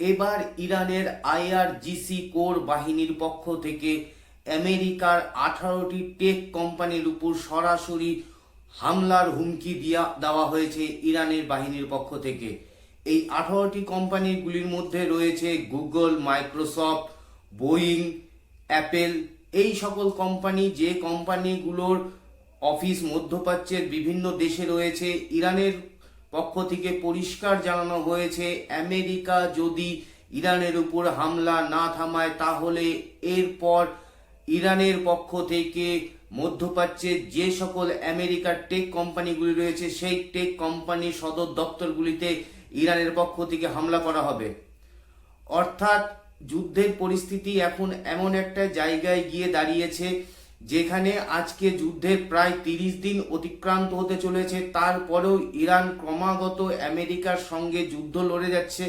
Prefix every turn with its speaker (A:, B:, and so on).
A: এবার ইরানের IRGC core বাহিনীর পক্ষ থেকে আমেরিকার 18টি টেক কোম্পানির উপর সরাসরি হামলার হুমকি দেওয়া হয়েছে ইরানের বাহিনীর পক্ষ থেকে। এই 18টি কোম্পানিগুলির মধ্যে রয়েছে গুগল, মাইক্রোসফট, বোয়িং, অ্যাপেল। এই সকল কোম্পানি, যে কোম্পানিগুলোর অফিস মধ্যপ্রাচ্যের বিভিন্ন দেশে রয়েছে, ইরানের পক্ষ থেকে পরিষ্কার জানানো হয়েছে আমেরিকা যদি ইরানের উপর হামলা না থামায় তাহলে এরপর ইরানের পক্ষ থেকে মধ্যপ্রাচ্যের যে সকল আমেরিকার টেক কোম্পানিগুলি রয়েছে সেই টেক কোম্পানির সদর দপ্তরগুলিতে ইরানের পক্ষ থেকে হামলা করা হবে। অর্থাৎ যুদ্ধের পরিস্থিতি এখন এমন একটা জায়গায় গিয়ে দাঁড়িয়েছে যেখানে আজকে যুদ্ধের প্রায় 30 দিন অতিক্রান্ত হতে চলেছে, তারপরেও ইরান ক্রমাগত আমেরিকার সঙ্গে যুদ্ধ লড়ে যাচ্ছে।